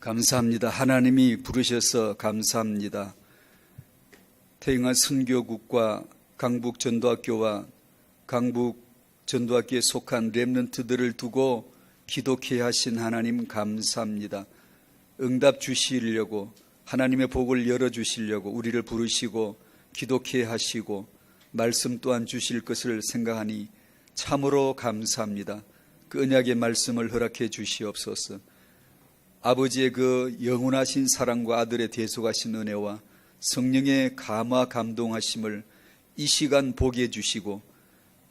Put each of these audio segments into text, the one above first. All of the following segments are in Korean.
감사합니다. 하나님이 부르셔서 감사합니다. 태영아 선교국과 강북전도학교와 강북전도학교에 속한 렘넌트들을 두고 기독케 하신 하나님 감사합니다. 응답 주시려고 하나님의 복을 열어주시려고 우리를 부르시고 기독케 하시고 말씀 또한 주실 것을 생각하니 참으로 감사합니다. 그 언약의 말씀을 허락해 주시옵소서. 아버지의 그 영원하신 사랑과 아들의 대속하신 은혜와 성령의 감화 감동하심을 이 시간 보게 해주시고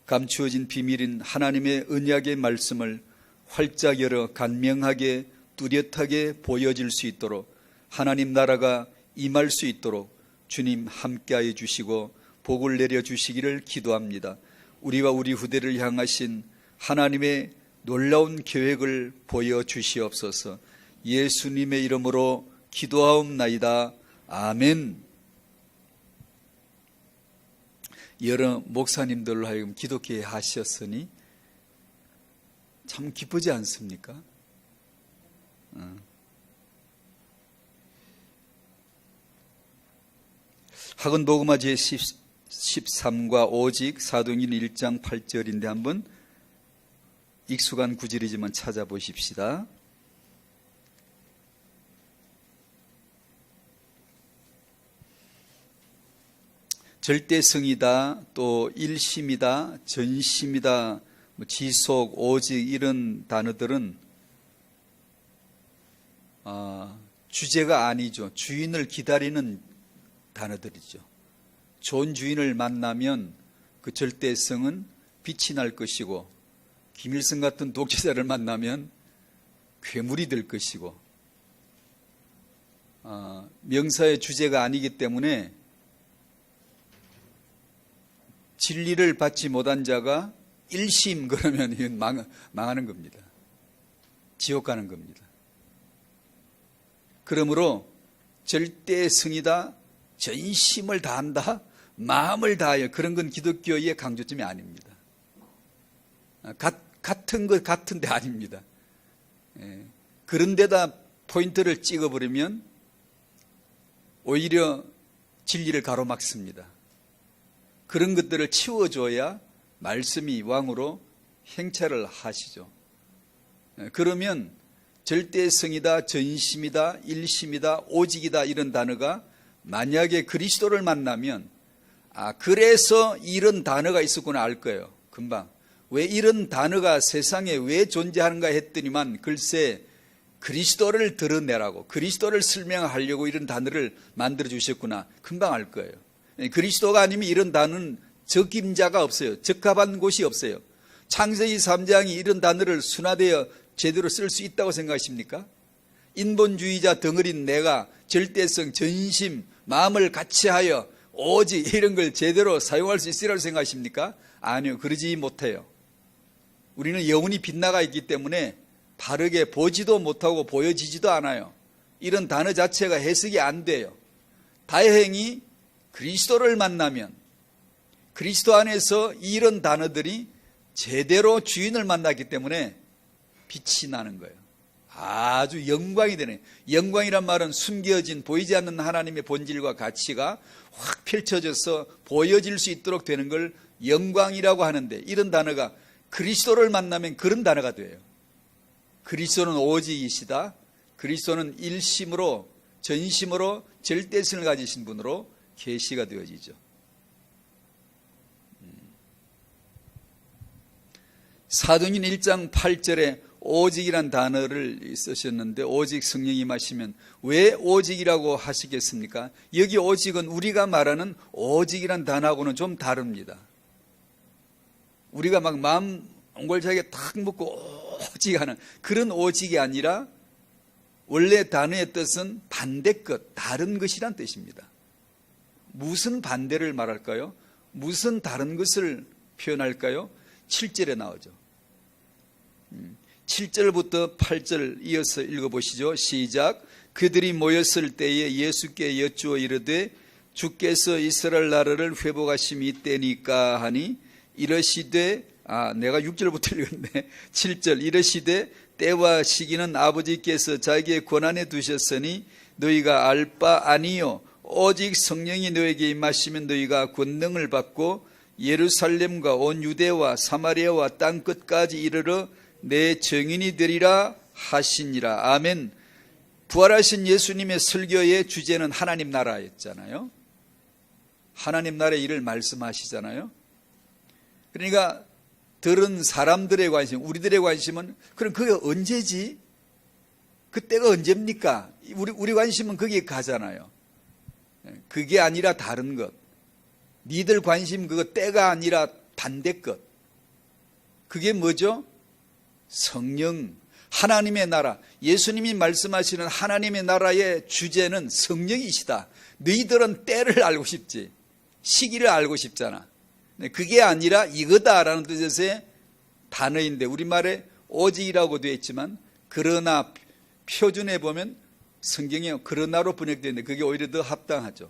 감추어진 비밀인 하나님의 언약의 말씀을 활짝 열어 간명하게 뚜렷하게 보여질 수 있도록 하나님 나라가 임할 수 있도록 주님 함께하여 주시고 복을 내려주시기를 기도합니다. 우리와 우리 후대를 향하신 하나님의 놀라운 계획을 보여주시옵소서. 예수님의 이름으로 기도하옵나이다. 아멘. 여러 목사님들로 하여금 기독케 하셨으니 참 기쁘지 않습니까? 학원 복음화 제 13과 오직 사도행전 1장 8절인데 한번 익숙한 구절이지만 찾아보십시다. 절대성이다, 또 일심이다, 전심이다, 지속, 오직 이런 단어들은 주제가 아니죠. 주인을 기다리는 단어들이죠. 좋은 주인을 만나면 그 절대성은 빛이 날 것이고 김일성 같은 독재자를 만나면 괴물이 될 것이고 명사의 주제가 아니기 때문에 진리를 받지 못한 자가 일심 그러면 이건 망하는 겁니다. 지옥 가는 겁니다. 그러므로 절대성이다, 전심을 다한다, 마음을 다하여 그런 건 기독교의 강조점이 아닙니다. 같은 것 같은데 아닙니다. 그런 데다 포인트를 찍어버리면 오히려 진리를 가로막습니다. 그런 것들을 치워줘야 말씀이 왕으로 행차를 하시죠. 그러면 절대성이다, 전심이다, 일심이다, 오직이다 이런 단어가 만약에 그리스도를 만나면 그래서 이런 단어가 있었구나 알 거예요. 금방. 왜 이런 단어가 세상에 왜 존재하는가 했더니만 글쎄 그리스도를 드러내라고 그리스도를 설명하려고 이런 단어를 만들어 주셨구나. 금방 알 거예요. 그리스도가 아니면 이런 단어는 적임자가 없어요. 적합한 곳이 없어요. 창세기 3장이 이런 단어를 순화되어 제대로 쓸 수 있다고 생각하십니까? 인본주의자 덩어리인 내가 절대성, 전심, 마음을 같이 하여 오직 이런 걸 제대로 사용할 수 있으리라고 생각하십니까? 아니요. 그러지 못해요. 우리는 영혼이 빗나가 있기 때문에 바르게 보지도 못하고 보여지지도 않아요. 이런 단어 자체가 해석이 안 돼요. 다행히 그리스도를 만나면 그리스도 안에서 이런 단어들이 제대로 주인을 만났기 때문에 빛이 나는 거예요. 아주 영광이 되네. 영광이란 말은 숨겨진 보이지 않는 하나님의 본질과 가치가 확 펼쳐져서 보여질 수 있도록 되는 걸 영광이라고 하는데 이런 단어가 그리스도를 만나면 그런 단어가 돼요. 그리스도는 오직이시다. 그리스도는 일심으로 전심으로 절대성을 가지신 분으로 계시가 되어지죠. 사도행전 1장 8절에 오직이란 단어를 쓰셨는데 오직 성령이 임하시면 왜 오직이라고 하시겠습니까? 여기 오직은 우리가 말하는 오직이란 단어하고는 좀 다릅니다. 우리가 막 마음 옹골차게 탁 먹고 오직 하는 그런 오직이 아니라 원래 단어의 뜻은 반대 것, 다른 것이란 뜻입니다. 무슨 반대를 말할까요? 무슨 다른 것을 표현할까요? 7절에 나오죠. 7절부터 8절 이어서 읽어보시죠. 시작. 그들이 모였을 때에 예수께 여쭈어 이르되 주께서 이스라엘 나라를 회복하심이 때니까 하니 이러시되 내가 6절부터 읽었네. 7절 이러시되 때와 시기는 아버지께서 자기의 권한에 두셨으니 너희가 알 바 아니요 오직 성령이 너에게 임하시면 너희가 권능을 받고 예루살렘과 온 유대와 사마리아와 땅 끝까지 이르러 내 증인이 되리라 하시니라. 아멘. 부활하신 예수님의 설교의 주제는 하나님 나라였잖아요. 하나님 나라의 일을 말씀하시잖아요. 그러니까 들은 사람들의 관심, 우리들의 관심은 그럼 그게 언제지? 그때가 언제입니까? 우리 관심은 거기에 가잖아요. 그게 아니라 다른 것. 니들 관심 그거 때가 아니라 반대 것. 그게 뭐죠? 성령, 하나님의 나라. 예수님이 말씀하시는 하나님의 나라의 주제는 성령이시다. 너희들은 때를 알고 싶지, 시기를 알고 싶잖아. 그게 아니라 이거다라는 뜻에서의 단어인데 우리말에 오직이라고 되어 있지만 그러나 표준에 보면 성경에 그러나로 번역되어 있는데 그게 오히려 더 합당하죠.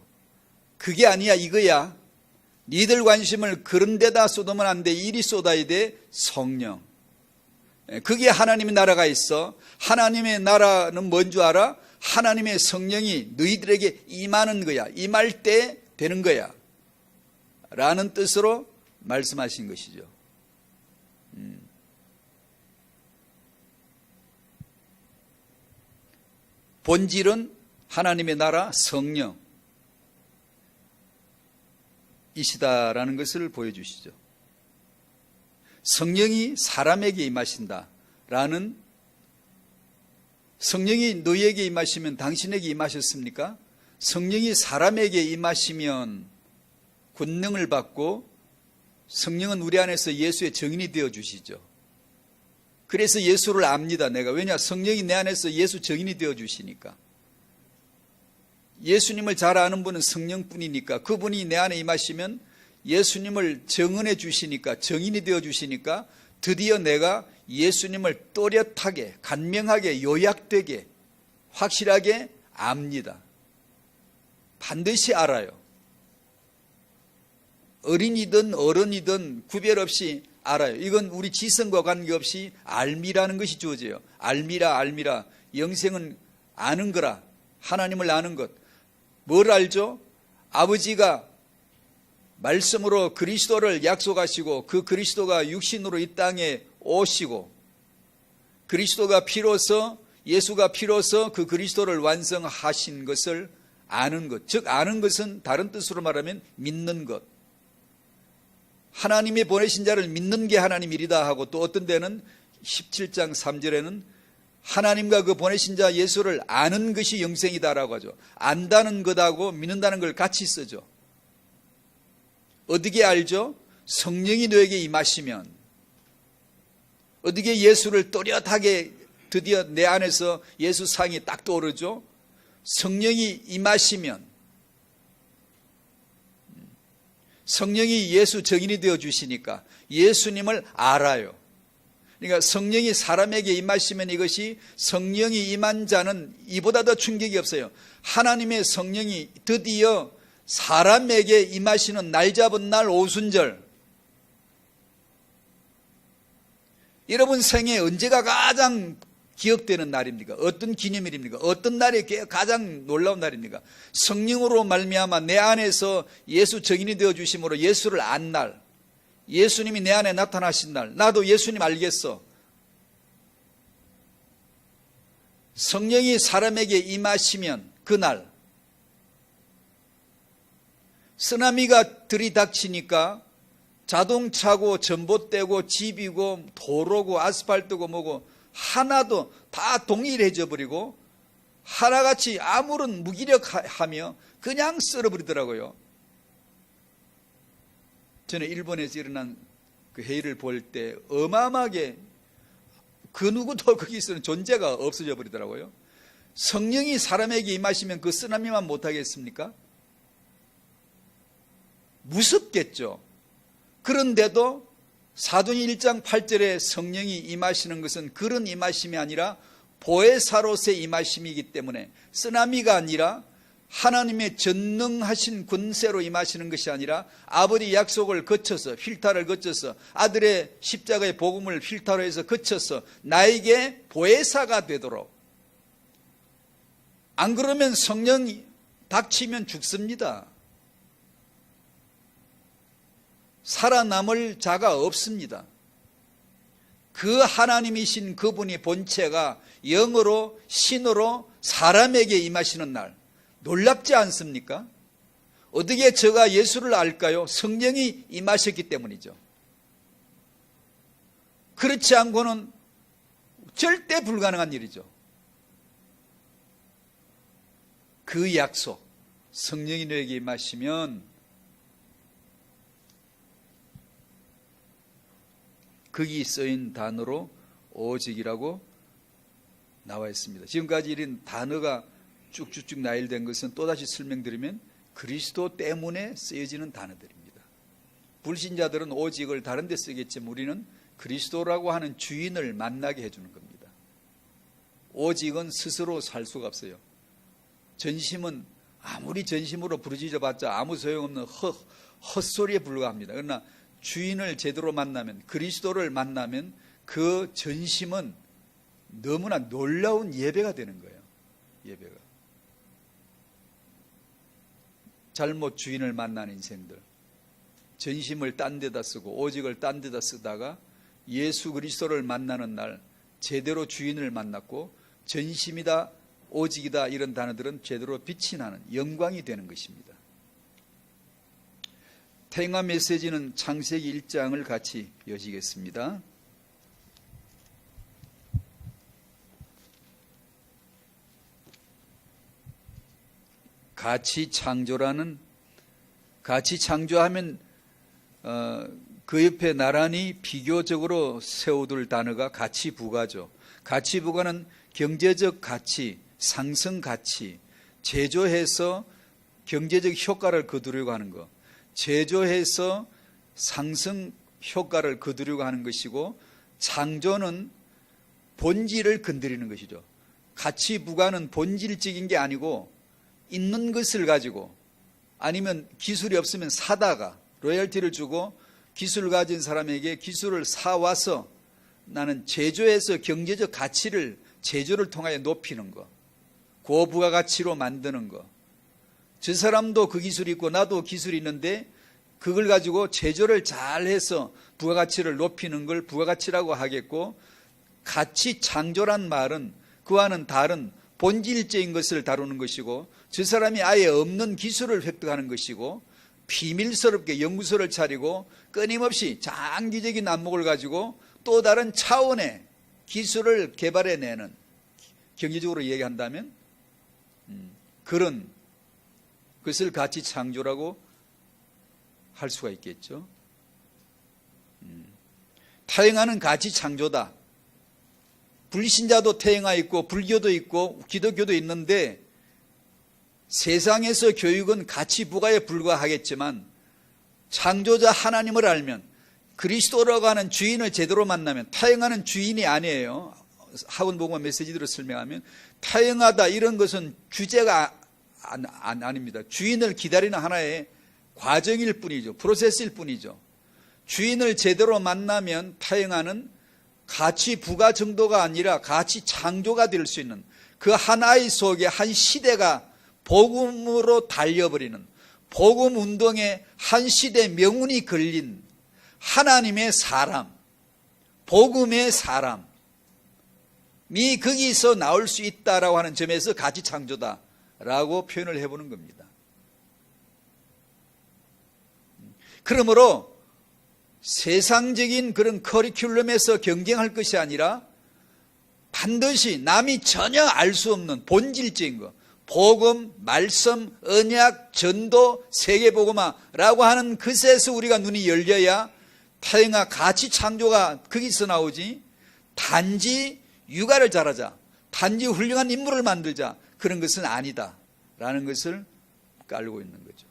그게 아니야 이거야. 니들 관심을 그런 데다 쏟으면 안 돼. 이리 쏟아야 돼. 성령. 그게 하나님의 나라가 있어. 하나님의 나라는 뭔 줄 알아? 하나님의 성령이 너희들에게 임하는 거야. 임할 때 되는 거야 라는 뜻으로 말씀하신 것이죠. 본질은 하나님의 나라 성령 이시다라는 것을 보여주시죠. 성령이 사람에게 임하신다라는, 성령이 너희에게 임하시면 당신에게 임하셨습니까? 성령이 사람에게 임하시면 권능을 받고 성령은 우리 안에서 예수의 증인이 되어 주시죠. 그래서 예수를 압니다. 내가. 왜냐? 성령이 내 안에서 예수 증인이 되어 주시니까. 예수님을 잘 아는 분은 성령뿐이니까 그분이 내 안에 임하시면 예수님을 증언해 주시니까, 증인이 되어 주시니까 드디어 내가 예수님을 또렷하게, 간명하게, 요약되게, 확실하게 압니다. 반드시 알아요. 어린이든 어른이든 구별 없이 알아요. 이건 우리 지성과 관계없이 알미라는 것이 주어져요. 알미라. 영생은 아는 거라. 하나님을 아는 것. 뭘 알죠? 아버지가 말씀으로 그리스도를 약속하시고 그 그리스도가 육신으로 이 땅에 오시고 그리스도가 피로서, 예수가 피로서 그 그리스도를 완성하신 것을 아는 것. 즉 아는 것은 다른 뜻으로 말하면 믿는 것. 하나님이 보내신 자를 믿는 게 하나님 일이다 하고, 또 어떤 데는 17장 3절에는 하나님과 그 보내신 자 예수를 아는 것이 영생이다라고 하죠. 안다는 것하고 믿는다는 걸 같이 쓰죠. 어떻게 알죠? 성령이 너에게 임하시면. 어떻게 예수를 또렷하게 드디어 내 안에서 예수 상이 딱 떠오르죠? 성령이 임하시면. 성령이 예수 증인이 되어 주시니까 예수님을 알아요. 그러니까 성령이 사람에게 임하시면 이것이, 성령이 임한 자는 이보다 더 충격이 없어요. 하나님의 성령이 드디어 사람에게 임하시는 날 잡은 날 오순절. 여러분 생에 언제가 가장 기억되는 날입니까? 어떤 기념일입니까? 어떤 날이 가장 놀라운 날입니까? 성령으로 말미암아 내 안에서 예수 증인이 되어 주심으로 예수를 안 날, 예수님이 내 안에 나타나신 날, 나도 예수님 알겠어. 성령이 사람에게 임하시면 그날, 쓰나미가 들이닥치니까 자동차고 전봇대고 집이고 도로고 아스팔트고 뭐고 하나도 다 동일해져 버리고 하나같이 아무런 무기력하며 그냥 썰어버리더라고요. 저는 일본에서 일어난 그 해일을 볼 때 어마어마하게 그 누구도 거기서는 존재가 없어져 버리더라고요. 성령이 사람에게 임하시면 그 쓰나미만 못하겠습니까? 무섭겠죠. 그런데도 사도행 1장 8절에 성령이 임하시는 것은 그런 임하심이 아니라 보혜사로서의 임하심이기 때문에 쓰나미가 아니라 하나님의 전능하신 권세로 임하시는 것이 아니라 아버지 약속을 거쳐서, 필터를 거쳐서, 아들의 십자가의 복음을 필터로 해서 거쳐서 나에게 보혜사가 되도록. 안 그러면 성령이 닥치면 죽습니다. 살아남을 자가 없습니다. 그 하나님이신 그분이 본체가 영으로, 신으로 사람에게 임하시는 날, 놀랍지 않습니까? 어떻게 저가 예수를 알까요? 성령이 임하셨기 때문이죠. 그렇지 않고는 절대 불가능한 일이죠. 그 약속, 성령이 너에게 임하시면 거기 쓰인 단어로 오직이라고 나와 있습니다. 지금까지 이런 단어가 쭉쭉쭉 나열된 것은 또다시 설명드리면 그리스도 때문에 쓰여지는 단어들입니다. 불신자들은 오직을 다른 데 쓰겠지만 우리는 그리스도라고 하는 주인을 만나게 해주는 겁니다. 오직은 스스로 살 수가 없어요. 전심은 아무리 전심으로 부르짖어봤자 아무 소용없는 헛소리에 불과합니다. 그러나 주인을 제대로 만나면, 그리스도를 만나면 그 전심은 너무나 놀라운 예배가 되는 거예요. 예배가. 잘못 주인을 만난 인생들, 전심을 딴 데다 쓰고 오직을 딴 데다 쓰다가 예수 그리스도를 만나는 날 제대로 주인을 만났고 전심이다, 오직이다 이런 단어들은 제대로 빛이 나는 영광이 되는 것입니다. 태영아 메시지는 창세기 1장을 같이 여시겠습니다. 같이 창조하면 그 옆에 나란히 비교적으로 세워둘 단어가 가치부가죠. 가치부가는 경제적 가치, 상승 가치, 제조해서 경제적 효과를 거두려고 하는 것, 제조해서 상승 효과를 거두려고 하는 것이고, 창조는 본질을 건드리는 것이죠. 가치부가는 본질적인 게 아니고 있는 것을 가지고, 아니면 기술이 없으면 사다가 로열티를 주고 기술을 가진 사람에게 기술을 사와서 나는 제조해서 경제적 가치를 제조를 통하여 높이는 것, 고부가가치로 만드는 것. 저 사람도 그 기술이 있고 나도 기술이 있는데 그걸 가지고 제조를 잘해서 부가가치를 높이는 걸 부가가치라고 하겠고, 가치 창조란 말은 그와는 다른 본질적인 것을 다루는 것이고, 저 사람이 아예 없는 기술을 획득하는 것이고, 비밀스럽게 연구소를 차리고 끊임없이 장기적인 안목을 가지고 또 다른 차원의 기술을 개발해내는, 경제적으로 얘기한다면 그런 것을 가치 창조라고 할 수가 있겠죠. 타행하는 가치 창조다. 불신자도 태행하 있고 불교도 있고 기독교도 있는데, 세상에서 교육은 가치 부가에 불과하겠지만 창조자 하나님을 알면, 그리스도라고 하는 주인을 제대로 만나면, 타행하는 주인이 아니에요. 학원복음화 메시지대로 설명하면 타행하다 이런 것은 주제가 아닙니다. 주인을 기다리는 하나의 과정일 뿐이죠. 프로세스일 뿐이죠. 주인을 제대로 만나면 타행하는 가치 부가 정도가 아니라 가치 창조가 될 수 있는, 그 한 아이 속에 한 시대가 복음으로 달려버리는, 복음 운동에 한 시대 명운이 걸린 하나님의 사람, 복음의 사람이 거기서 나올 수 있다라고 하는 점에서 가치 창조다라고 표현을 해보는 겁니다. 그러므로 세상적인 그런 커리큘럼에서 경쟁할 것이 아니라 반드시 남이 전혀 알 수 없는 본질적인 것, 복음, 말씀, 언약, 전도, 세계복음화라고 하는 것에서 우리가 눈이 열려야 타행하 가치 창조가 거기서 나오지, 단지 육아를 잘하자, 단지 훌륭한 인물을 만들자, 그런 것은 아니다라는 것을 깔고 있는 거죠.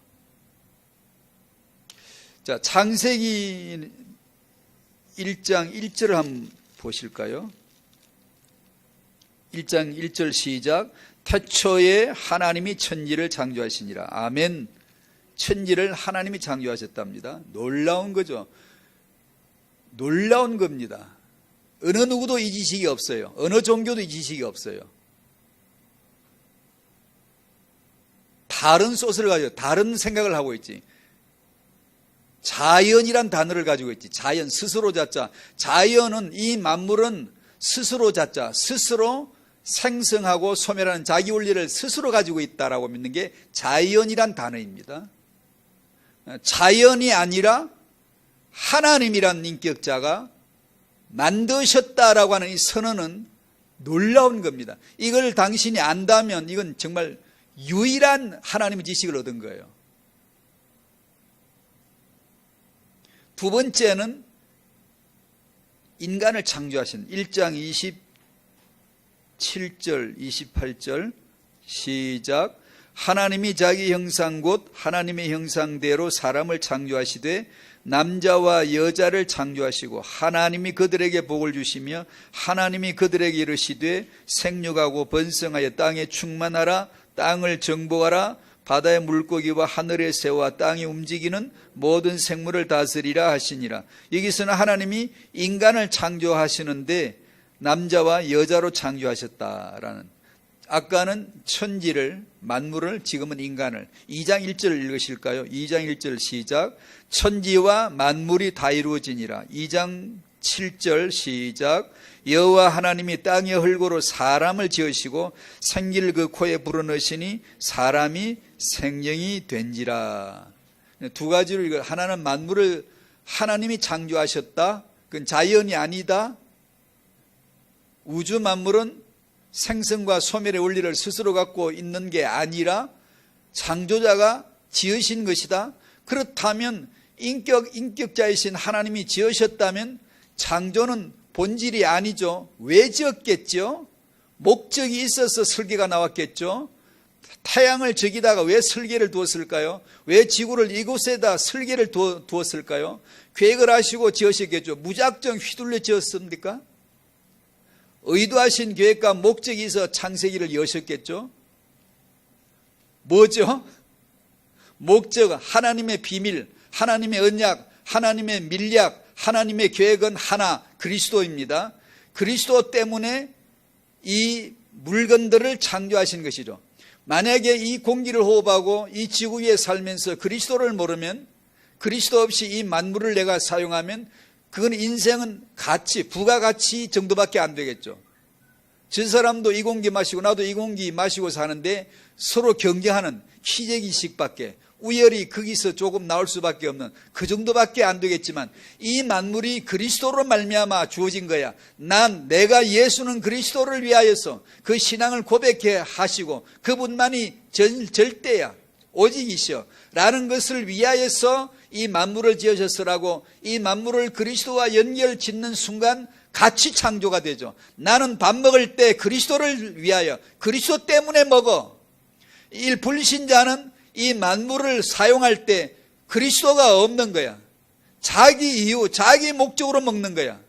자, 창세기 1장 1절을 한번 보실까요? 1장 1절 시작. 태초에 하나님이 천지를 창조하시니라. 아멘. 천지를 하나님이 창조하셨답니다. 놀라운 거죠. 놀라운 겁니다. 어느 누구도 이 지식이 없어요. 어느 종교도 이 지식이 없어요. 다른 소스를 가지고 다른 생각을 하고 있지. 자연이란 단어를 가지고 있지. 자연, 스스로 자자. 자연은, 이 만물은 스스로 자자, 스스로 생성하고 소멸하는 자기 원리를 스스로 가지고 있다라고 믿는 게 자연이란 단어입니다. 자연이 아니라 하나님이란 인격자가 만드셨다라고 하는 이 선언은 놀라운 겁니다. 이걸 당신이 안다면 이건 정말 유일한 하나님의 지식을 얻은 거예요. 두 번째는 인간을 창조하신 1장 27절 28절 시작. 하나님이 자기 형상 곧 하나님의 형상대로 사람을 창조하시되 남자와 여자를 창조하시고 하나님이 그들에게 복을 주시며 하나님이 그들에게 이르시되 생육하고 번성하여 땅에 충만하라. 땅을 정복하라. 바다의 물고기와 하늘의 새와 땅이 움직이는 모든 생물을 다스리라 하시니라. 여기서는 하나님이 인간을 창조하시는데 남자와 여자로 창조하셨다라는, 아까는 천지를, 만물을, 지금은 인간을. 2장 1절 읽으실까요? 2장 1절 시작. 천지와 만물이 다 이루어지니라. 2장 7절 시작. 여호와 하나님이 땅의 흙으로 사람을 지으시고 생기를 그 코에 불어넣으시니 사람이 생명이 된지라. 두 가지로 이걸, 하나는 만물을 하나님이 창조하셨다. 그건 자연이 아니다. 우주 만물은 생성과 소멸의 원리를 스스로 갖고 있는 게 아니라 창조자가 지으신 것이다. 그렇다면 인격자이신 하나님이 지으셨다면 창조는 본질이 아니죠. 왜 지었겠죠? 목적이 있어서 설계가 나왔겠죠. 태양을 저기다가 왜 설계를 두었을까요? 왜 지구를 이곳에다 설계를 두었을까요? 계획을 하시고 지으셨겠죠. 무작정 휘둘려 지었습니까? 의도하신 계획과 목적이 있어 창세기를 여셨겠죠. 뭐죠? 목적, 하나님의 비밀, 하나님의 언약, 하나님의 밀약, 하나님의 계획은 하나, 그리스도입니다. 그리스도 때문에 이 물건들을 창조하신 것이죠. 만약에 이 공기를 호흡하고 이 지구 위에 살면서 그리스도를 모르면, 그리스도 없이 이 만물을 내가 사용하면 그건 인생은 가치, 부가가치 정도밖에 안 되겠죠. 저 사람도 이 공기 마시고 나도 이 공기 마시고 사는데 서로 경쟁하는 희재기식밖에, 우열이 거기서 조금 나올 수밖에 없는 그 정도밖에 안 되겠지만, 이 만물이 그리스도로 말미암아 주어진 거야. 내가 예수는 그리스도를 위하여서 그 신앙을 고백해 하시고 그분만이 절대야, 오직이시여 라는 것을 위하여서 이 만물을 지으셨으라고, 이 만물을 그리스도와 연결 짓는 순간 같이 창조가 되죠. 나는 밥 먹을 때 그리스도를 위하여, 그리스도 때문에 먹어. 이 불신자는 이 만물을 사용할 때 그리스도가 없는 거야. 자기 이유, 자기 목적으로 먹는 거야.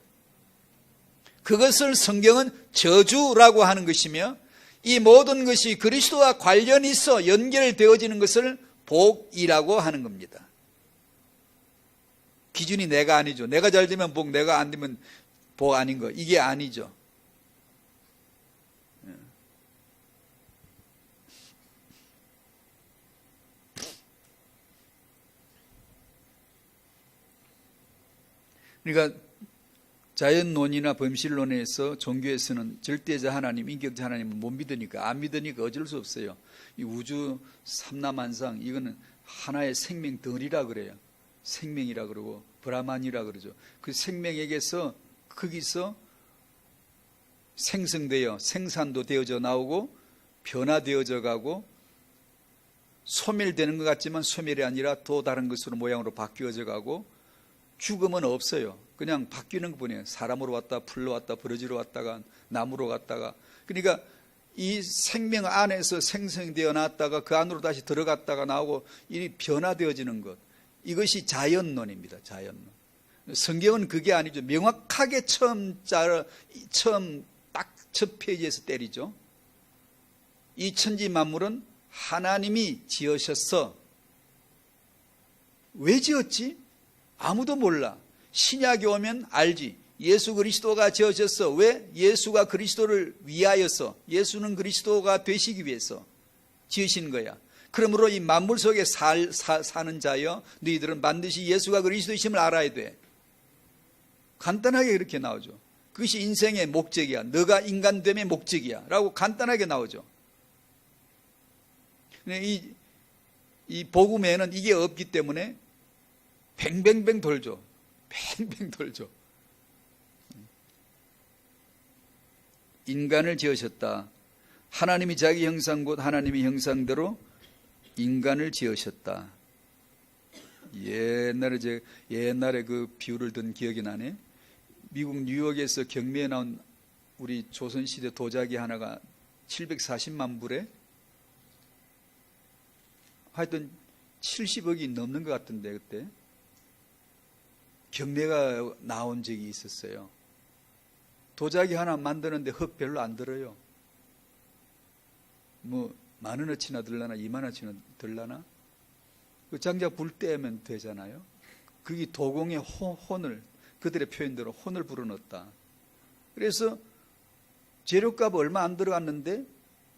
그것을 성경은 저주라고 하는 것이며, 이 모든 것이 그리스도와 관련이 있어 연결되어지는 것을 복이라고 하는 겁니다. 기준이 내가 아니죠. 내가 잘 되면 복, 내가 안 되면 복 아닌 거. 이게 아니죠. 그러니까 자연론이나 범실론에서 종교에서는 절대자 하나님, 인격자 하나님을 못 믿으니까, 안 믿으니까 어쩔 수 없어요. 이 우주 삼라만상, 이거는 하나의 생명 덩어리라 그래요. 생명이라 그러고 브라만이라 그러죠. 그 생명에게서 거기서 생성되어 생산도 되어져 나오고 변화되어져 가고 소멸되는 것 같지만 소멸이 아니라 또 다른 것으로 모양으로 바뀌어져 가고, 죽음은 없어요. 그냥 바뀌는 것뿐이에요. 사람으로 왔다, 풀로 왔다, 버러지로 왔다가 나무로 갔다가. 그러니까 이 생명 안에서 생성되어 났다가 그 안으로 다시 들어갔다가 나오고 이 변화되어지는 것, 이것이 자연론입니다. 자연론. 성경은 그게 아니죠. 명확하게 처음 딱 첫 페이지에서 때리죠. 이 천지 만물은 하나님이 지으셨어. 왜 지었지? 아무도 몰라. 신약에 오면 알지. 예수 그리스도가 지으셨어. 왜? 예수가 그리스도를 위하여서, 예수는 그리스도가 되시기 위해서 지으신 거야. 그러므로 이 만물 속에 사는 자여, 너희들은 반드시 예수가 그리스도이심을 알아야 돼. 간단하게 그렇게 나오죠. 그것이 인생의 목적이야. 너가 인간됨의 목적이야 라고 간단하게 나오죠. 이 복음에는 이게 없기 때문에 뱅뱅뱅 돌죠. 뱅뱅 돌죠. 인간을 지으셨다. 하나님이 자기 형상 곧 하나님의 형상대로 인간을 지으셨다. 옛날에 그 비유를 든 기억이 나네. 미국 뉴욕에서 경매에 나온 우리 조선시대 도자기 하나가 740만 불에 하여튼 70억이 넘는 것 같은데, 그때 경매가 나온 적이 있었어요. 도자기 하나 만드는데 흙 별로 안 들어요. 뭐 10,000원어치나 들라나 20,000원어치나 들라나, 그 장작 불 떼면 되잖아요. 그게 도공의 혼을, 그들의 표현대로 혼을 불어넣었다. 그래서 재료값 얼마 안 들어갔는데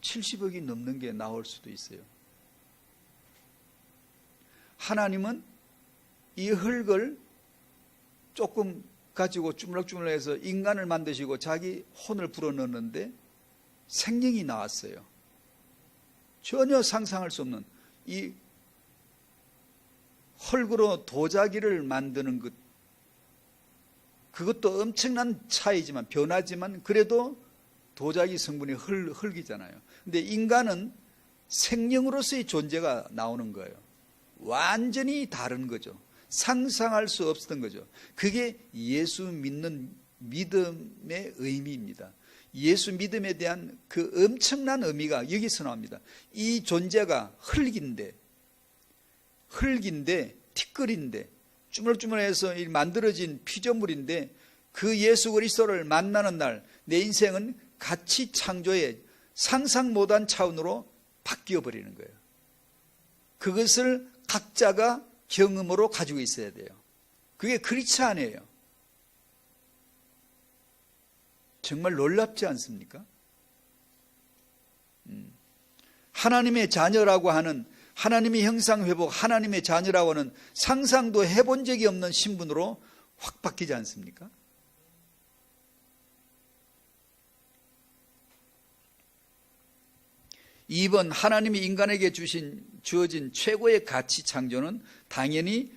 70억이 넘는 게 나올 수도 있어요. 하나님은 이 흙을 조금 가지고 주물럭주물럭해서 인간을 만드시고 자기 혼을 불어넣는데 생명이 나왔어요. 전혀 상상할 수 없는 이 흙으로 도자기를 만드는 것, 그것도 엄청난 차이지만, 변하지만 그래도 도자기 성분이 흙이잖아요. 근데 인간은 생명으로서의 존재가 나오는 거예요. 완전히 다른 거죠. 상상할 수 없었던 거죠. 그게 예수 믿는 믿음의 의미입니다. 예수 믿음에 대한 그 엄청난 의미가 여기서 나옵니다. 이 존재가 흙인데 티끌인데 주물주물해서 만들어진 피조물인데, 그 예수 그리스도를 만나는 날 내 인생은 가치 창조의 상상 못한 차원으로 바뀌어 버리는 거예요. 그것을 각자가 경험으로 가지고 있어야 돼요. 그게 그렇지 않아요. 정말 놀랍지 않습니까? 하나님의 자녀라고 하는, 하나님의 형상 회복, 하나님의 자녀라고 하는 상상도 해본 적이 없는 신분으로 확 바뀌지 않습니까? 이번 하나님이 인간에게 주어진 최고의 가치 창조는 당연히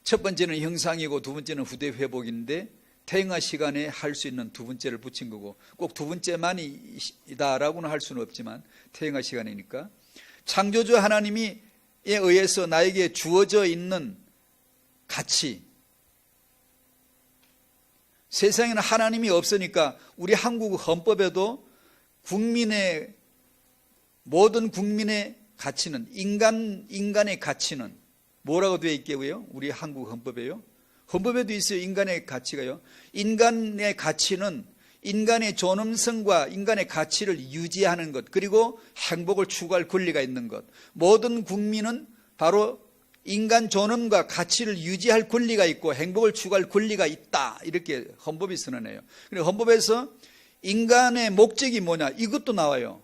첫 번째는 형상이고 두 번째는 후대 회복인데, 태영아 시간에 할 수 있는 두 번째를 붙인 거고, 꼭 두 번째만이다라고는 할 수는 없지만 태영아 시간이니까, 창조주 하나님에 의해서 나에게 주어져 있는 가치, 세상에는 하나님이 없으니까 우리 한국 헌법에도 모든 국민의 가치는, 인간의 가치는 뭐라고 되어 있겠고요? 우리 한국 헌법에요. 헌법에도 있어요. 인간의 가치가요. 인간의 가치는 인간의 존엄성과 인간의 가치를 유지하는 것, 그리고 행복을 추구할 권리가 있는 것. 모든 국민은 바로 인간 존엄과 가치를 유지할 권리가 있고 행복을 추구할 권리가 있다, 이렇게 헌법이 선언해요. 그리고 헌법에서 인간의 목적이 뭐냐, 이것도 나와요.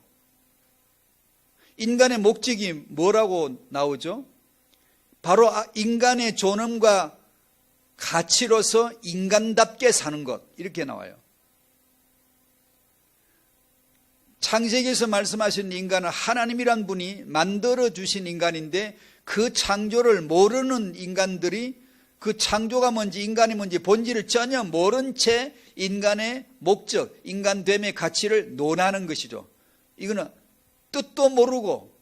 인간의 목적이 뭐라고 나오죠? 바로 인간의 존엄과 가치로서 인간답게 사는 것, 이렇게 나와요. 창세기에서 말씀하신 인간은 하나님이란 분이 만들어주신 인간인데, 그 창조를 모르는 인간들이 그 창조가 뭔지 인간이 뭔지 본질을 전혀 모른 채 인간의 목적, 인간됨의 가치를 논하는 것이죠. 이거는 뜻도 모르고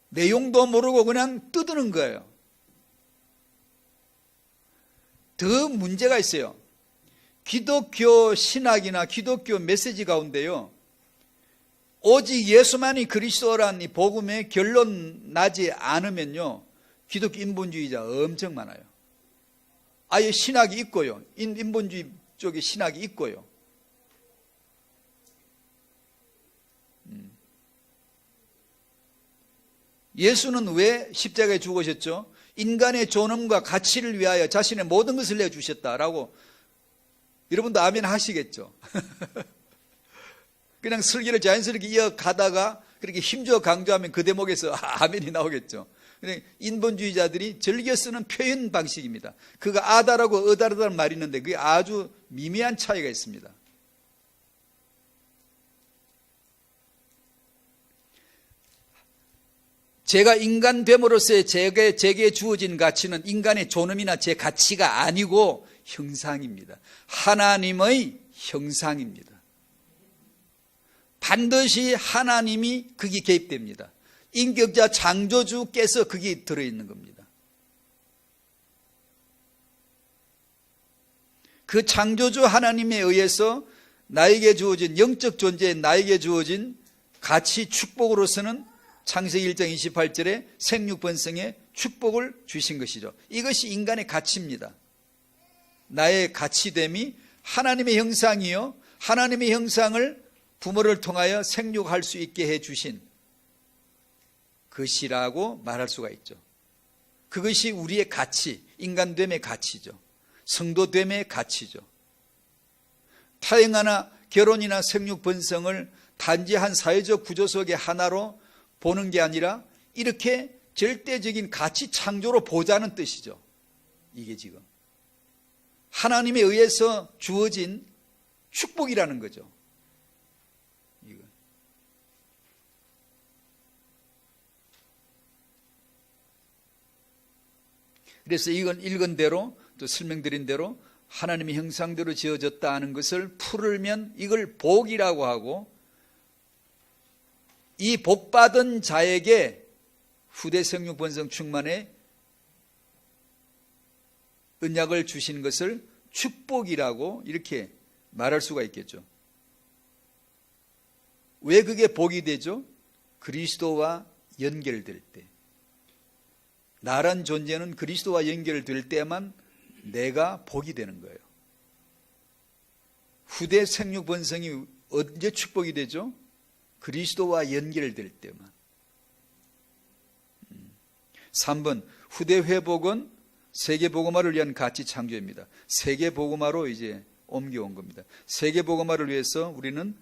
내용도 모르고 그냥 뜯는 거예요. 더 문제가 있어요. 기독교 신학이나 기독교 메시지 가운데요, 오직 예수만이 그리스도란 이 복음에 결론 나지 않으면요, 기독교 인본주의자 엄청 많아요. 아예 신학이 있고요, 인본주의 쪽에 신학이 있고요. 예수는 왜 십자가에 죽으셨죠? 인간의 존엄과 가치를 위하여 자신의 모든 것을 내주셨다라고. 여러분도 아멘 하시겠죠? 그냥 설교를 자연스럽게 이어가다가 그렇게 힘주어 강조하면 그 대목에서 아멘이 나오겠죠. 인본주의자들이 즐겨 쓰는 표현 방식입니다. 그가 아다라고 어다르다는 말이 있는데 그게 아주 미미한 차이가 있습니다. 제가 인간 됨으로써 제게 주어진 가치는 인간의 존엄이나 제 가치가 아니고 형상입니다. 하나님의 형상입니다. 반드시 하나님이 거기 개입됩니다. 인격자 창조주께서 거기 들어있는 겁니다. 그 창조주 하나님에 의해서 나에게 주어진 영적 존재에 나에게 주어진 가치 축복으로서는 창세기 1장 28절에 생육번성의 축복을 주신 것이죠. 이것이 인간의 가치입니다. 나의 가치됨이 하나님의 형상이요, 하나님의 형상을 부모를 통하여 생육할 수 있게 해주신 것이라고 말할 수가 있죠. 그것이 우리의 가치, 인간됨의 가치죠. 성도됨의 가치죠. 타행하나 결혼이나 생육번성을 단지 한 사회적 구조 속의 하나로 보는 게 아니라 이렇게 절대적인 가치 창조로 보자는 뜻이죠. 이게 지금 하나님에 의해서 주어진 축복이라는 거죠. 이거. 그래서 이건 읽은 대로 또 설명드린 대로 하나님의 형상대로 지어졌다 하는 것을 풀면 이걸 복이라고 하고, 이 복받은 자에게 후대 생육번성 충만의 언약을 주신 것을 축복이라고 이렇게 말할 수가 있겠죠. 왜 그게 복이 되죠? 그리스도와 연결될 때. 나란 존재는 그리스도와 연결될 때만 내가 복이 되는 거예요. 후대 생육번성이 언제 축복이 되죠? 그리스도와 연결될 때만. 3번, 후대 회복은 세계복음화를 위한 가치 창조입니다. 세계복음화로 이제 옮겨온 겁니다. 세계복음화를 위해서 우리는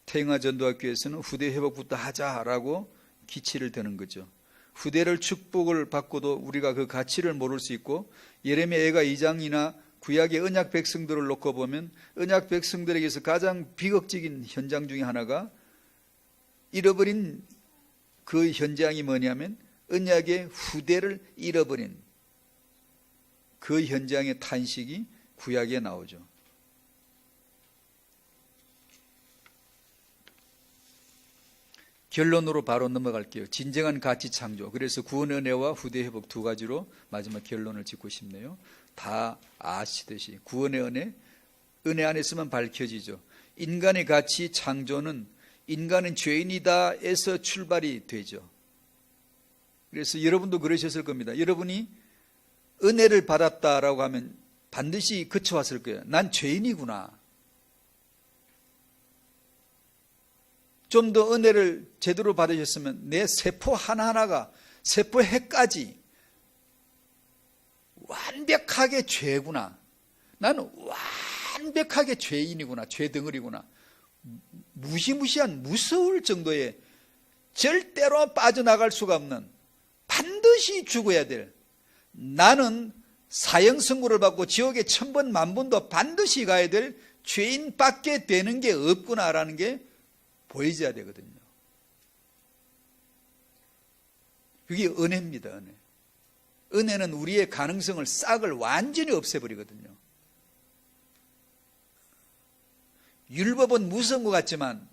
태영아전도학교에서는 후대 회복부터 하자라고 기치를 드는 거죠. 후대를 축복을 받고도 우리가 그 가치를 모를 수 있고, 예레미야가 2장이나 구약의 언약 백성들을 놓고 보면 언약 백성들에게서 가장 비극적인 현장 중에 하나가, 잃어버린 그 현장이 뭐냐면 언약의 후대를 잃어버린 그 현장의 탄식이 구약에 나오죠. 결론으로 바로 넘어갈게요. 진정한 가치 창조. 그래서 구원의 은혜와 후대 회복 두 가지로 마지막 결론을 짓고 싶네요. 다 아시듯이 구원의 은혜 안에서만 밝혀지죠. 인간의 가치 창조는 인간은 죄인이다에서 출발이 되죠. 그래서 여러분도 그러셨을 겁니다. 여러분이 은혜를 받았다라고 하면 반드시 그쳐왔을 거예요. 난 죄인이구나. 좀 더 은혜를 제대로 받으셨으면 내 세포 하나하나가, 세포 핵까지 완벽하게 죄구나. 나는 완벽하게 죄인이구나. 죄덩어리구나. 무시무시한 무서울 정도의, 절대로 빠져나갈 수가 없는, 반드시 죽어야 될, 나는 사형선고를 받고 지옥에 1000번 만번도 반드시 가야 될 죄인밖에 되는 게 없구나라는 게 보여져야 되거든요. 그게 은혜입니다. 은혜. 은혜는 우리의 가능성을 싹을 완전히 없애버리거든요. 율법은 무서운 것 같지만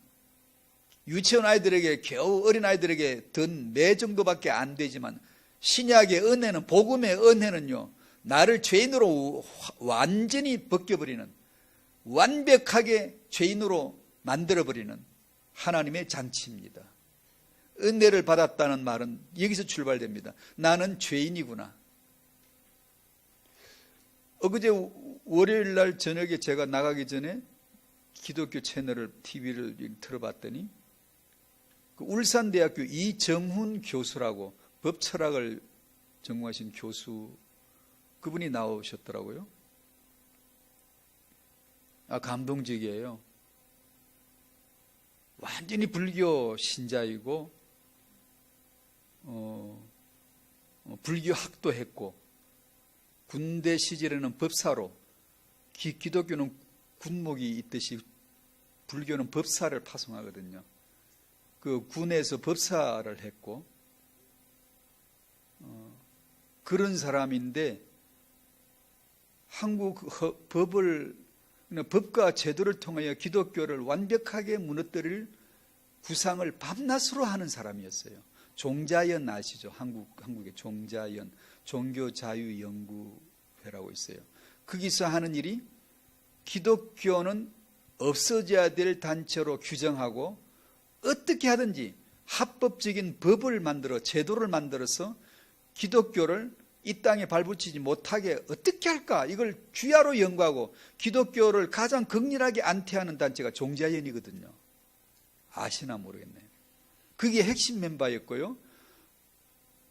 유치원 아이들에게, 겨우 어린 아이들에게 든 매 정도밖에 안 되지만, 신약의 은혜는, 복음의 은혜는요, 나를 죄인으로 완전히 벗겨버리는, 완벽하게 죄인으로 만들어버리는 하나님의 잔치입니다. 은혜를 받았다는 말은 여기서 출발됩니다. 나는 죄인이구나. 어제 월요일 날 저녁에 제가 나가기 전에 기독교 채널을, TV를 틀어봤더니 그 울산대학교 이정훈 교수라고 법철학을 전공하신 교수, 그분이 나오셨더라고요. 감동적이에요. 완전히 불교 신자이고 불교 학도 했고 군대 시절에는 법사로, 기독교는 군목이 있듯이 불교는 법사를 파송하거든요. 그 군에서 법사를 했고 그런 사람인데 한국 법과 제도를 통하여 기독교를 완벽하게 무너뜨릴 구상을 밤낮으로 하는 사람이었어요. 종자연 아시죠? 한국의 종자연, 종교자유연구회라고 있어요. 거기서 하는 일이 기독교는 없어져야 될 단체로 규정하고 어떻게 하든지 합법적인 법을 만들어, 제도를 만들어서 기독교를 이 땅에 발붙이지 못하게 어떻게 할까, 이걸 주야로 연구하고 기독교를 가장 극렬하게 안티하는 단체가 종자연이거든요. 아시나 모르겠네요. 그게 핵심 멤버였고요.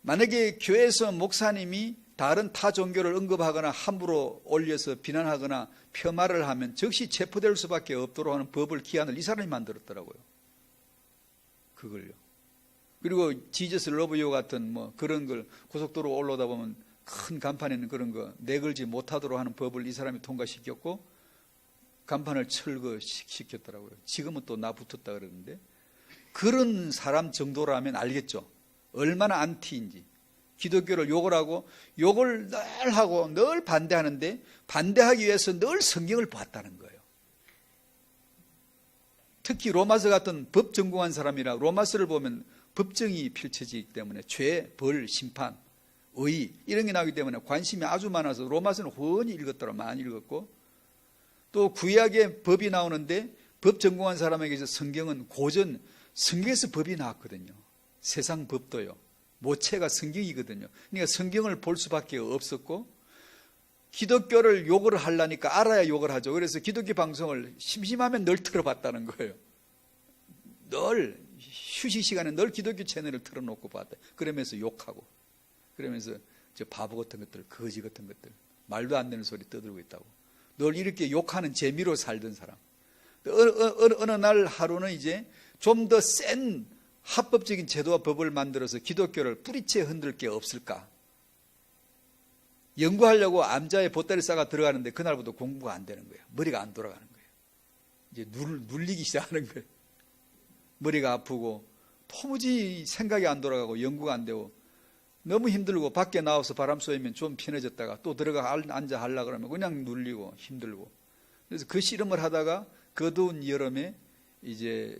만약에 교회에서 목사님이 다른 타 종교를 언급하거나 함부로 올려서 비난하거나 폄하를 하면 즉시 체포될 수밖에 없도록 하는 법을, 기한을 이 사람이 만들었더라고요. 그걸요. 그리고 지저스 러브 유 같은 그런 걸 고속도로 올라오다 보면 큰 간판에는 그런 거 내걸지 못하도록 하는 법을 이 사람이 통과시켰고 간판을 철거시켰더라고요. 지금은 또 나 붙었다 그러는데, 그런 사람 정도라면 알겠죠. 얼마나 안티인지. 기독교를 욕을 하고 욕을 늘 하고 늘 반대하는데 반대하기 위해서 늘 성경을 봤다는 거예요. 특히 로마서 같은 법 전공한 사람이라 로마서를 보면 법정이 펼쳐지기 때문에 죄, 벌, 심판, 의 이런 게 나오기 때문에 관심이 아주 많아서 로마서는 훤히 읽었더라. 많이 읽었고, 또 구약의 법이 나오는데 법 전공한 사람에게서 성경은 고전, 성경에서 법이 나왔거든요. 세상 법도요. 모체가 성경이거든요. 그러니까 성경을 볼 수밖에 없었고, 기독교를 욕을 하려니까 알아야 욕을 하죠. 그래서 기독교 방송을 심심하면 늘 틀어봤다는 거예요. 늘 휴식 시간에 늘 기독교 채널을 틀어놓고 봤다. 그러면서 욕하고, 그러면서 저 바보 같은 것들, 거지 같은 것들, 말도 안 되는 소리 떠들고 있다고 늘 이렇게 욕하는 재미로 살던 사람. 어느 날 하루는 이제 좀 더 센 합법적인 제도와 법을 만들어서 기독교를 뿌리채 흔들 게 없을까 연구하려고 암자에 보따리 싸가 들어가는데 그날부터 공부가 안 되는 거예요. 머리가 안 돌아가는 거예요. 이제 눌리기 시작하는 거예요. 머리가 아프고 도무지 생각이 안 돌아가고 연구가 안 되고 너무 힘들고 밖에 나와서 바람 쏘이면 좀 편해졌다가 또 들어가 앉아 하려고 그러면 그냥 눌리고 힘들고, 그래서 그 실험을 하다가 그 더운 여름에 이제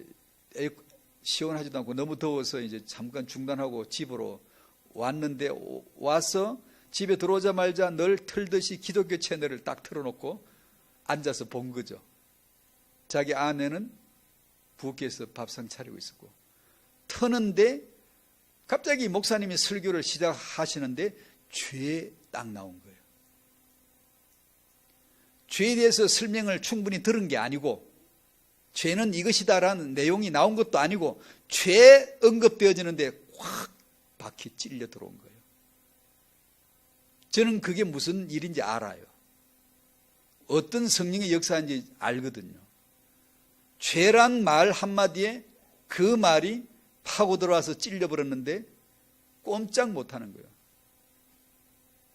시원하지도 않고 너무 더워서 이제 잠깐 중단하고 집으로 왔는데, 와서 집에 들어오자마자 늘 틀듯이 기독교 채널을 딱 틀어놓고 앉아서 본 거죠. 자기 아내는 부엌에서 밥상 차리고 있었고, 터는데 갑자기 목사님이 설교를 시작하시는데 죄에 딱 나온 거예요. 죄에 대해서 설명을 충분히 들은 게 아니고, 죄는 이것이다라는 내용이 나온 것도 아니고, 죄 언급되어지는데 확 박히 찔려 들어온 거예요. 저는 그게 무슨 일인지 알아요. 어떤 성령의 역사인지 알거든요. 죄란 말 한마디에 그 말이 파고 들어와서 찔려버렸는데 꼼짝 못하는 거예요.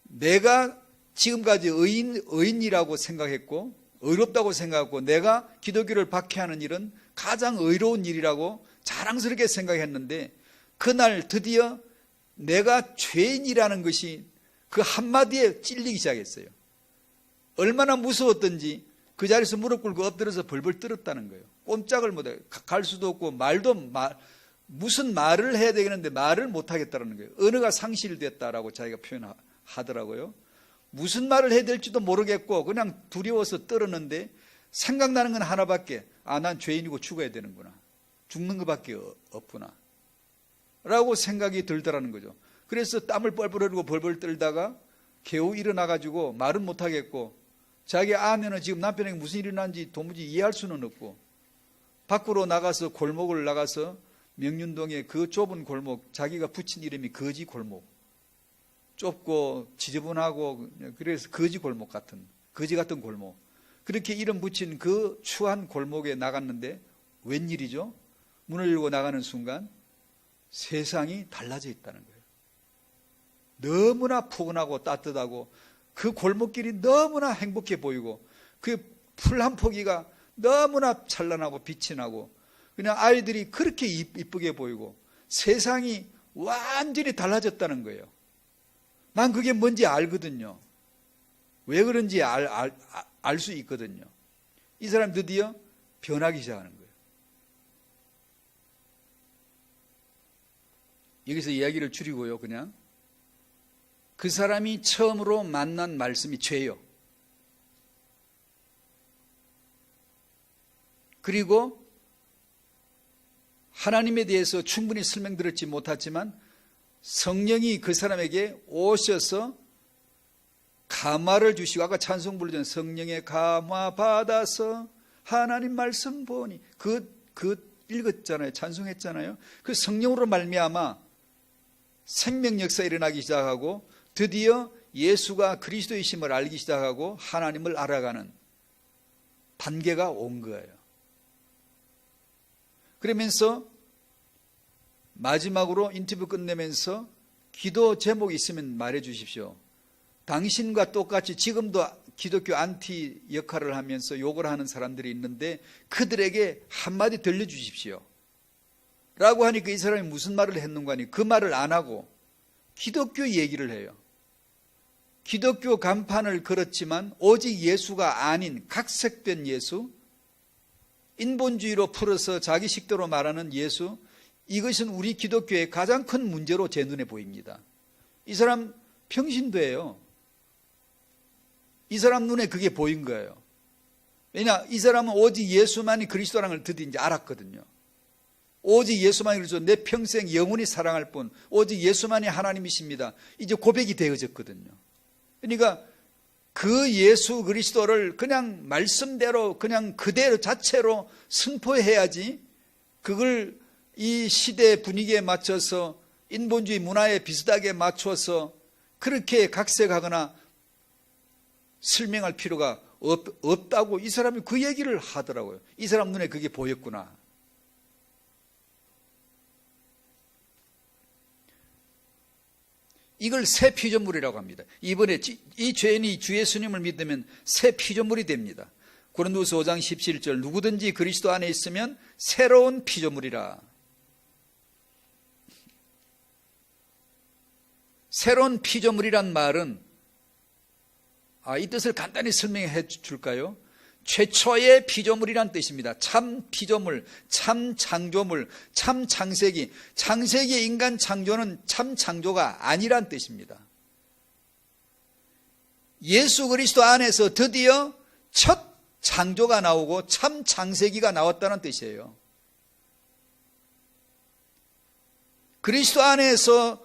내가 지금까지 의인이라고 생각했고 의롭다고 생각하고 내가 기독교를 박해하는 일은 가장 의로운 일이라고 자랑스럽게 생각했는데, 그날 드디어 내가 죄인이라는 것이 그 한마디에 찔리기 시작했어요. 얼마나 무서웠던지 그 자리에서 무릎 꿇고 엎드려서 벌벌 떨었다는 거예요. 꼼짝을 못해요. 갈 수도 없고 무슨 말을 해야 되겠는데 말을 못하겠다는 거예요. 언어가 상실됐다라고 자기가 표현하더라고요. 무슨 말을 해야 될지도 모르겠고 그냥 두려워서 떨었는데 생각나는 건 하나밖에, 난 죄인이고 죽어야 되는구나, 죽는 것밖에 없구나 라고 생각이 들더라는 거죠. 그래서 땀을 뻘뻘 흘리고 벌벌 떨다가 겨우 일어나가지고 말은 못하겠고, 자기 아내는 지금 남편에게 무슨 일이 났는지 도무지 이해할 수는 없고, 밖으로 나가서 골목을 나가서 명륜동의 그 좁은 골목, 자기가 붙인 이름이 거지 골목. 좁고 지저분하고 그래서 거지 골목 같은, 거지 같은 골목. 그렇게 이름 붙인 그 추한 골목에 나갔는데 웬일이죠? 문을 열고 나가는 순간 세상이 달라져 있다는 거예요. 너무나 포근하고 따뜻하고 그 골목길이 너무나 행복해 보이고 그 풀 한 포기가 너무나 찬란하고 빛이 나고 그냥 아이들이 그렇게 이쁘게 보이고 세상이 완전히 달라졌다는 거예요. 난 그게 뭔지 알거든요. 왜 그런지 알 수 있거든요. 이 사람 드디어 변하기 시작하는 거예요. 여기서 이야기를 줄이고요. 그냥 그 사람이 처음으로 만난 말씀이 죄요. 그리고 하나님에 대해서 충분히 설명드렸지 못했지만 성령이 그 사람에게 오셔서 감화를 주시고 아까 찬송 부르던 성령의 감화 받아서 하나님 말씀 보니 그 읽었잖아요. 찬송했잖아요. 그 성령으로 말미암아 생명 역사가 일어나기 시작하고 드디어 예수가 그리스도이심을 알기 시작하고 하나님을 알아가는 단계가 온 거예요. 그러면서 마지막으로 인터뷰 끝내면서 기도 제목이 있으면 말해 주십시오. 당신과 똑같이 지금도 기독교 안티 역할을 하면서 욕을 하는 사람들이 있는데 그들에게 한마디 들려주십시오. 라고 하니까 이 사람이 무슨 말을 했는가 하니 그 말을 안 하고 기독교 얘기를 해요. 기독교 간판을 걸었지만 오직 예수가 아닌 각색된 예수, 인본주의로 풀어서 자기 식대로 말하는 예수, 이것은 우리 기독교의 가장 큰 문제로 제 눈에 보입니다. 이 사람 평신도예요. 이 사람 눈에 그게 보인 거예요. 왜냐, 이 사람은 오직 예수만이 그리스도라는 걸 드디어 이제 알았거든요. 오직 예수만이 그리스도, 내 평생 영원히 사랑할 분, 오직 예수만이 하나님이십니다. 이제 고백이 되어졌거든요. 그러니까 그 예수 그리스도를 그냥 말씀대로 그냥 그대로 자체로 선포해야지 그걸 이 시대 분위기에 맞춰서 인본주의 문화에 비슷하게 맞춰서 그렇게 각색하거나 설명할 필요가 없다고 이 사람이 그 얘기를 하더라고요. 이 사람 눈에 그게 보였구나. 이걸 새 피조물이라고 합니다. 이번에 이 죄인이 주 예수님을 믿으면 새 피조물이 됩니다. 고린도후서 5장 17절 누구든지 그리스도 안에 있으면 새로운 피조물이라. 새로운 피조물이란 말은 이 뜻을 간단히 설명해 줄까요? 최초의 피조물이란 뜻입니다. 참 피조물, 참 창조물, 참 창세기. 창세기의 인간 창조는 참 창조가 아니란 뜻입니다. 예수 그리스도 안에서 드디어 첫 창조가 나오고 참 창세기가 나왔다는 뜻이에요. 그리스도 안에서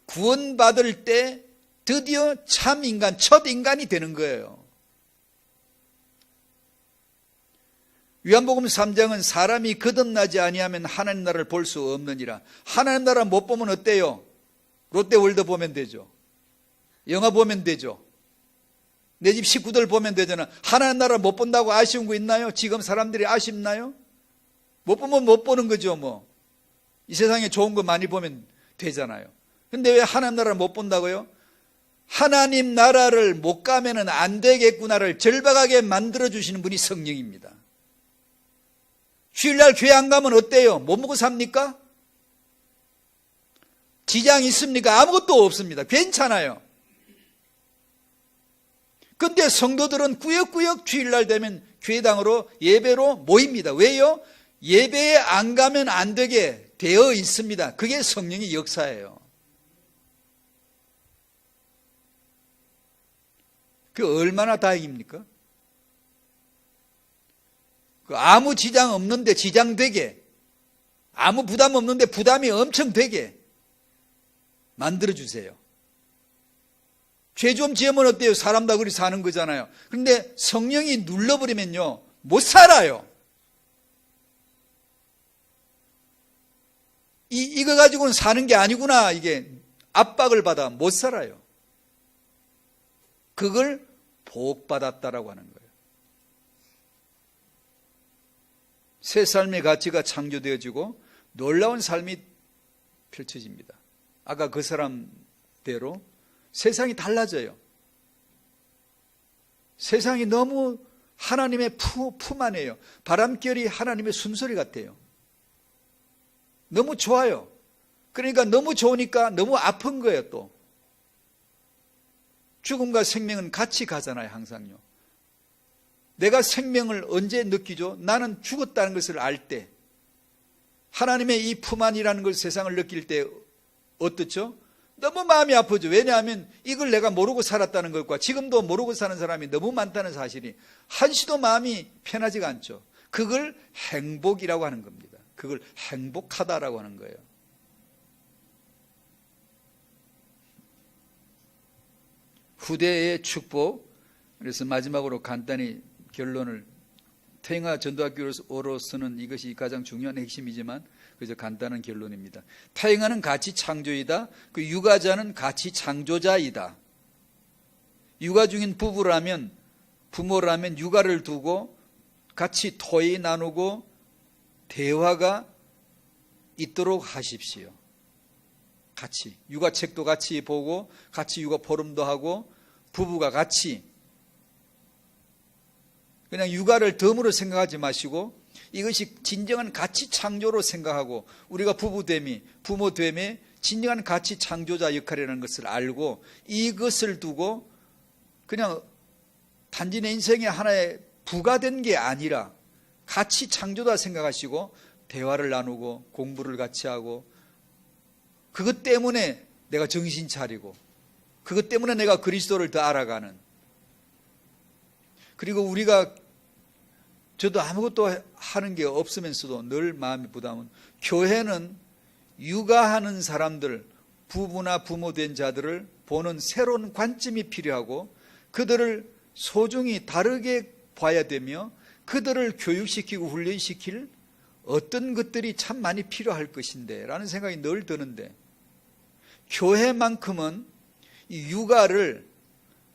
구원받을 때 드디어 참 인간, 첫 인간이 되는 거예요. 요한복음 3장은 사람이 거듭나지 아니하면 하나님 나라를 볼 수 없느니라. 하나님 나라 못 보면 어때요? 롯데월드 보면 되죠. 영화 보면 되죠. 내 집 식구들 보면 되잖아. 하나님 나라 못 본다고 아쉬운 거 있나요? 지금 사람들이 아쉽나요? 못 보면 못 보는 거죠 뭐. 이 세상에 좋은 거 많이 보면 되잖아요. 근데 왜 하나님 나라를 못 본다고요? 하나님 나라를 못 가면은 안 되겠구나를 절박하게 만들어주시는 분이 성령입니다. 주일날 교회 안 가면 어때요? 뭐 먹고 삽니까? 지장 있습니까? 아무것도 없습니다. 괜찮아요. 근데 성도들은 꾸역꾸역 주일날 되면 교회당으로 예배로 모입니다. 왜요? 예배에 안 가면 안 되게 되어 있습니다. 그게 성령의 역사예요. 그 얼마나 다행입니까? 아무 지장 없는데 지장 되게, 아무 부담 없는데 부담이 엄청 되게 만들어주세요. 죄 좀 지으면 어때요? 사람 다 그리 사는 거잖아요. 그런데 성령이 눌러버리면요, 못 살아요. 이거 가지고는 사는 게 아니구나. 이게 압박을 받아 못 살아요. 그걸 복받았다라고 하는 거예요. 새 삶의 가치가 창조되어지고 놀라운 삶이 펼쳐집니다. 아까 그 사람대로 세상이 달라져요. 세상이 너무 하나님의 품 안에요. 바람결이 하나님의 숨소리 같아요. 너무 좋아요. 그러니까 너무 좋으니까 너무 아픈 거예요. 또 죽음과 생명은 같이 가잖아요. 항상요. 내가 생명을 언제 느끼죠? 나는 죽었다는 것을 알 때, 하나님의 이 품 안이라는 걸 세상을 느낄 때 어떻죠? 너무 마음이 아프죠. 왜냐하면 이걸 내가 모르고 살았다는 것과 지금도 모르고 사는 사람이 너무 많다는 사실이 한시도 마음이 편하지가 않죠. 그걸 행복이라고 하는 겁니다. 그걸 행복하다라고 하는 거예요. 후대의 축복. 그래서 마지막으로 간단히 결론을, 태영아 전도학교로서는 이것이 가장 중요한 핵심이지만 그저 간단한 결론입니다. 태영아는 가치 창조이다. 그 육아자는 가치 창조자이다. 육아 중인 부부라면, 부모라면 육아를 두고 같이 토의 나누고 대화가 있도록 하십시오. 같이 육아책도 같이 보고 같이 육아 포럼도 하고 부부가 같이, 그냥 육아를 덤으로 생각하지 마시고 이것이 진정한 가치 창조로 생각하고 우리가 부부됨이 부모됨의 진정한 가치 창조자 역할이라는 것을 알고 이것을 두고 그냥 단지 내 인생의 하나의 부가된 게 아니라 가치 창조다 생각하시고 대화를 나누고 공부를 같이 하고 그것 때문에 내가 정신 차리고 그것 때문에 내가 그리스도를 더 알아가는, 그리고 우리가, 저도 아무것도 하는 게 없으면서도 늘 마음이 부담은, 교회는 육아하는 사람들, 부부나 부모된 자들을 보는 새로운 관점이 필요하고 그들을 소중히 다르게 봐야 되며 그들을 교육시키고 훈련시킬 어떤 것들이 참 많이 필요할 것인데 라는 생각이 늘 드는데, 교회만큼은 이 육아를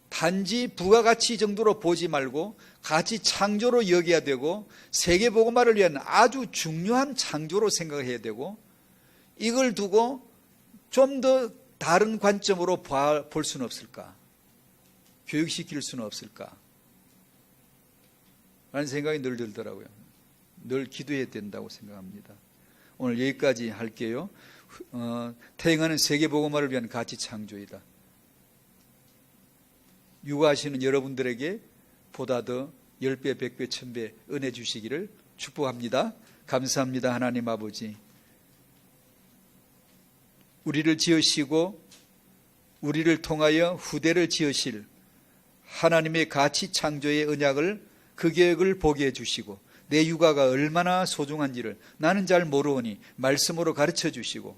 단지 부가가치 정도로 보지 말고 가치 창조로 여겨야 되고 세계복음화를 위한 아주 중요한 창조로 생각해야 되고, 이걸 두고 좀 더 다른 관점으로 볼 수는 없을까? 교육시킬 수는 없을까? 라는 생각이 늘 들더라고요. 늘 기도해야 된다고 생각합니다. 오늘 여기까지 할게요. 태영아는 세계복음화를 위한 가치 창조이다. 육아하시는 여러분들에게 보다 더 10배, 100배, 1000배 은혜 주시기를 축복합니다. 감사합니다. 하나님 아버지, 우리를 지으시고 우리를 통하여 후대를 지으실 하나님의 가치 창조의 언약을, 그 계획을 보게 해주시고 내 육아가 얼마나 소중한지를 나는 잘 모르오니 말씀으로 가르쳐 주시고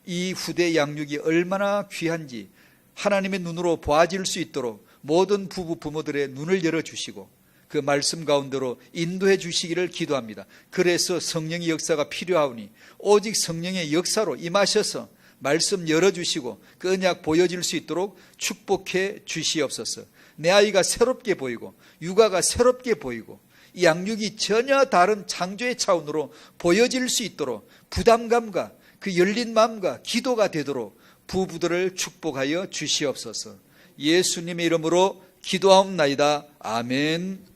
이 후대 양육이 얼마나 귀한지 하나님의 눈으로 보아질 수 있도록 모든 부모들의 눈을 열어주시고 그 말씀 가운데로 인도해 주시기를 기도합니다. 그래서 성령의 역사가 필요하오니 오직 성령의 역사로 임하셔서 말씀 열어주시고 그 언약 보여질 수 있도록 축복해 주시옵소서. 내 아이가 새롭게 보이고 육아가 새롭게 보이고 이 양육이 전혀 다른 창조의 차원으로 보여질 수 있도록 부담감과 그 열린 마음과 기도가 되도록 부부들을 축복하여 주시옵소서. 예수님의 이름으로 기도하옵나이다. 아멘.